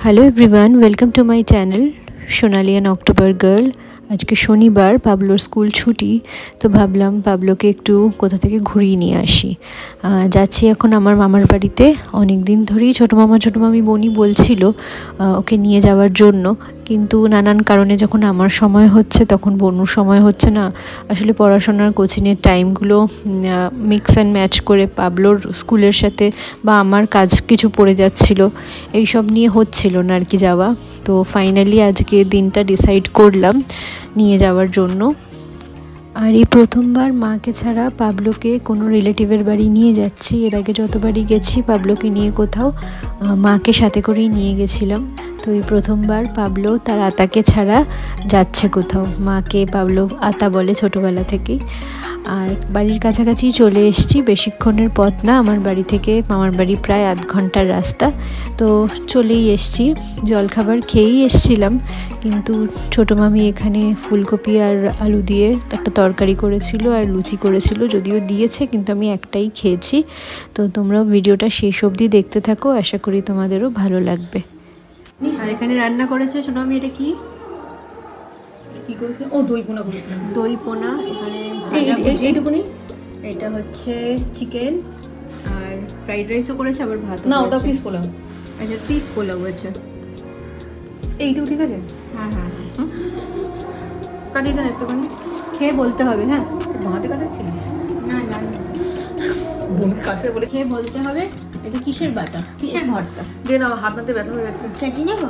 Hello everyone, welcome to my channel Sonali an October girl. आज के शनिवार पाब्लोर स्कूल छुटी, तो भाबलाम पाब्लोके एकटू कोथा थेके घुरिয়ে নিয়ে আসি। যাচ্ছি এখন আমার মামার বাড়িতে। অনেক দিন ধরেই ছোটো মামি বনি বলছিল ওকে নিয়ে যাওয়ার জন্য, কিন্তু নানান কারণে যখন আমার সময় হচ্ছে তখন বনুর সময় হচ্ছে না। আসলে পড়াশোনার কোচিংয়ের টাইমগুলো মিক্স অ্যান্ড ম্যাচ করে পাবলোর স্কুলের সাথে বা আমার কাজ কিছু পড়ে যাচ্ছিল, এইসব নিয়ে হচ্ছিল না আর কি যাওয়া। তো ফাইনালি আজকে দিনটা ডিসাইড করলাম নিয়ে যাওয়ার জন্য। আর এই প্রথমবার মাকে ছাড়া পাবলোকে কোনো রিলেটিভের বাড়ি নিয়ে যাচ্ছি। এর আগে যতবারই গেছি পাবলোকে নিয়ে কোথাও মাকে সাথে করেই নিয়ে গেছিলাম। তো এই প্রথমবার পাবলো তার আতাকে ছাড়া যাচ্ছে কোথাও। মাকে পাবলো আতা বলে ছোটোবেলা থেকেই। আর বাড়ির কাছাকাছি চলে এসেছি, বেশিক্ষণের পথ না আমার বাড়ি থেকে মামার বাড়ি প্রায় আধ ঘন্টার রাস্তা। তো চলেই এসেছি, জলখাবার খেয়েই এসেছিলাম, কিন্তু ছোটো মামি এখানে ফুলকপি আর আলু দিয়ে একটা তরকারি করেছিল আর লুচি করেছিল, যদিও দিয়েছে কিন্তু আমি একটাই খেয়েছি। তো তোমরাও ভিডিওটা শেষ অবধি দেখতে থাকো, আশা করি তোমাদেরও ভালো লাগবে। আর এখানে রান্না করেছে ছোটো মামি, এটা কি কি করেছিলাম? ও দই পোনা করেছিলাম। দই পোনা, এখানে এইটুকুনি। এটা হচ্ছে চিকেন, আর ফ্রাইড রাইসও করেছে, আবার ভাত। না, ওটা পিস পোলাও। আচ্ছা, পিস পোলাও আছে। এইটুকু ঠিক আছে? হ্যাঁ হ্যাঁ, কাটিয়ে দেন একটুখানি, খেয়ে বলতে হবে। হ্যাঁ, ভাতে কাটাচ্ছিলিস? না না, কাছে বলে খেয়ে বলতে হবে। এটা কিসের বাটা, কিসের ভর্তা? দে না, হাত নাতে ব্যথা হয়ে যাচ্ছে। কাছে নেবো,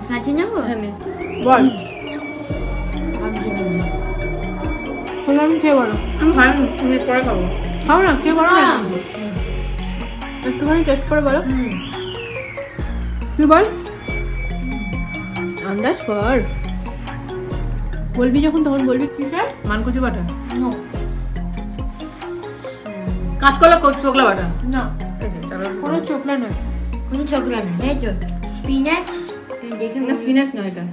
কাছে নেবো। হ্যাঁ নে, বল। আমি খেয়ে বলো। আমি খাইনি, তুমি পরে খাবো। খাও না, খেয়ে বলো না, একটুখানি টেস্ট করে বলো। তুই বল, আন্দাজ কর। বলবি যখন তখন বলবি। কিসের? মানকুচি বাটা? কাঁচকলা চোকলা বাটা? না, কোনো চোখলা নয়, কোনো চোখলা নয়, তাই তো। স্পিনাচ দেখে না, স্পিনাচ নয় এটা,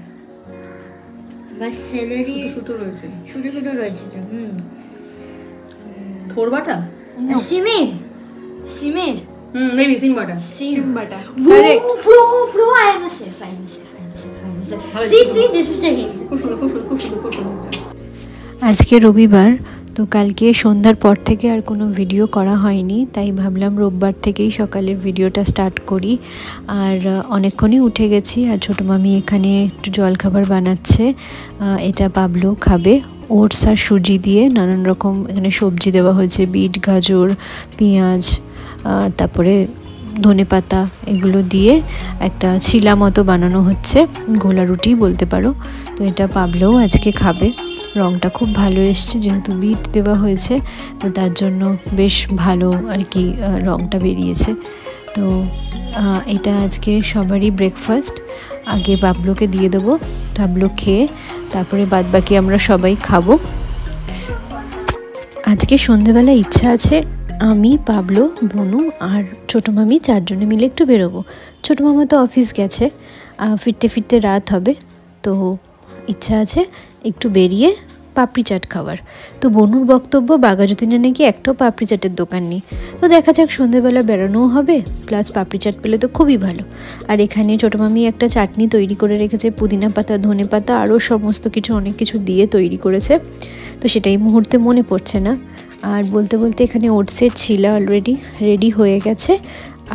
বাস সেলারি শুধু রয়েছে, শুধু রয়েছে। থোর বাটা? সিমের সিমের maybe SIM Bata. SIM Bata, correct. Bro, I am a chef. See, this is the hint. খুব সুন্দর। আজকে রবিবার, তো কালকে সন্ধ্যার পর থেকে আর কোনো ভিডিও করা হয়নি, তাই ভাবলাম রোববার থেকেই সকালের ভিডিওটা স্টার্ট করি। আর অনেকক্ষণই উঠে গেছি, আর ছোটো মামি এখানে একটু জলখাবার বানাচ্ছে। এটা পাবলো খাবে, ওটস আর সুজি দিয়ে নানান রকম এখানে সবজি দেওয়া হয়েছে, বিট, গাজর, পেঁয়াজ, তারপরে ধনেপাতা, এগুলো দিয়ে একটা ছিলা মতো বানানো হচ্ছে, গোলা রুটি বলতে পারো। তো এটা পাবলোও আজকে খাবে। রঙটা খুব ভালো এসছে, যেহেতু বিট দেওয়া হয়েছে, তো তার জন্য বেশ ভালো আর কি রঙটা বেরিয়েছে। তো এটা আজকে সবারই ব্রেকফাস্ট। আগে পাবলোকে দিয়ে দেবো, পাবলো খেয়ে তারপরে বাদবাকি আমরা সবাই খাবো। আজকে সন্ধেবেলা ইচ্ছা আছে আমি, পাবলো, বনু আর ছোটো মামি চারজনে মিলে একটু বেরোবো। ছোটো মামা তো অফিস গেছে, ফিরতে ফিরতে রাত হবে, তো ইচ্ছা আছে একটু বেরিয়ে পাপড়ি চাট খাওয়ার। তো বনুর বক্তব্য বাঘাযতীনে নাকি একটাও পাপড়ি চাটের দোকান নেই। তো দেখা যাক, সন্ধেবেলা বেরোনোও হবে, প্লাস পাপড়ি চাট পেলে তো খুবই ভালো। আর এখানে ছোটো মামি একটা চাটনি তৈরি করে রেখেছে, পুদিনা পাতা, ধনে পাতা, আরও সমস্ত কিছু অনেক কিছু দিয়ে তৈরি করেছে, তো সেটাই মুহূর্তে মনে পড়ছে না। আর বলতে বলতে এখানে ওটসের ছিলা অলরেডি রেডি হয়ে গেছে,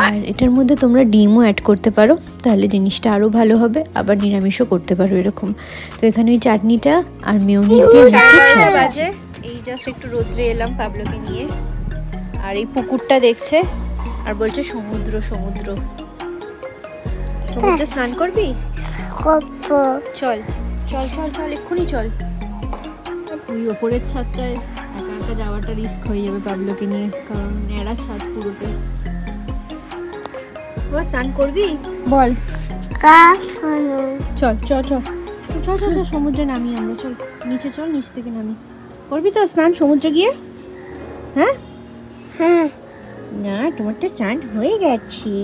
আর এটার মধ্যে তোমরা ডিমও অ্যাড করতে পারো, তাহলে জিনিসটা আরও ভালো হবে, আবার নিরামিষও করতে পারো এরকম। তো এখানে ওই চাটনিটা আর মেয়োনিজ দিয়ে বাজে। এই জাস্ট একটু রোদ্রে এলাম পাবলোকে নিয়ে, আর এই পুকুরটা দেখছে আর বলছে সমুদ্র। সমুদ্রে স্নান করবি? চল চল চল চল, এক্ষুনি চল। ওই ওপরের ছাদটায় একা একা যাওয়াটা রিস্ক হয়ে যাবে পাবলোকে নিয়ে, কারণ ন্যাড়া ছাদ পুরোটাই। স্নান করবি? বল। চল চল চল চল চল চল, সমুদ্রে নামি আমরা, চল নিচে, চল নিচ থেকে নামি। করবি তো স্নান সমুদ্রে গিয়ে? হ্যাঁ হ্যাঁ। না, তোমার তো চান হয়ে গেছে,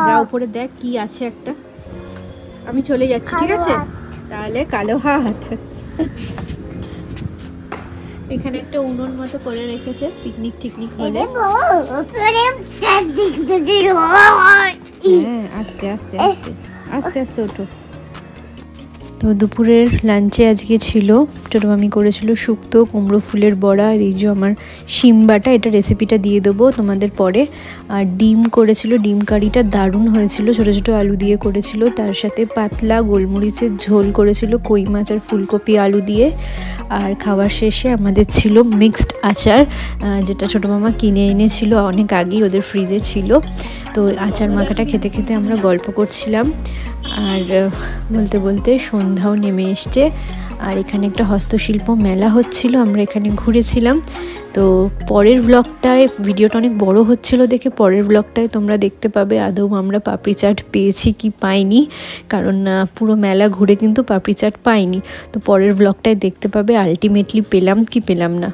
যা উপরে দেখ কি আছে একটা। আমি চলে যাচ্ছি, ঠিক আছে? তাহলে কালো হাত। এখানে একটা উনুন মতো করে রেখেছে পিকনিক টিকনিক হলে। হ্যাঁ, আস্তে আস্তে আস্তে আস্তে আস্তে ওঠো। তো দুপুরের লাঞ্চে আজকে ছিল ছোটো মামি করেছিল শুক্তো, কুমড়ো ফুলের বড়া, আর এই যে আমার শিম বাটা, এটা রেসিপিটা দিয়ে দেবো তোমাদের পরে। আর ডিম করেছিল, ডিম কারিটা দারুণ হয়েছিল, ছোটো ছোটো আলু দিয়ে করেছিল। তার সাথে পাতলা গোলমরিচের ঝোল করেছিল কই মাছ আর ফুলকপি আলু দিয়ে। আর খাওয়ার শেষে আমাদের ছিল মিক্সড আচার, যেটা ছোটো মামা কিনে এনেছিল অনেক আগেই, ওদের ফ্রিজে ছিল। তো আচার মাখাটা খেতে খেতে আমরা গল্প করছিলাম। আর বলতে বলতে সন্ধ্যাও নেমে এসছে। আর এখানে একটা হস্তশিল্প মেলা হচ্ছিল, আমরা এখানে ঘুরেছিলাম। তো পরের ব্লগটায়, ভিডিওটা অনেক বড় হচ্ছিল দেখে পরের ব্লগটায় তোমরা দেখতে পাবে আদৌ আমরা পাপড়ি চাট পেয়েছি কি পাইনি, কারণ পুরো মেলা ঘুরে কিন্তু পাপড়ি চাট পাইনি। তো পরের ব্লগটায় দেখতে পাবে আলটিমেটলি পেলাম কি পেলাম না।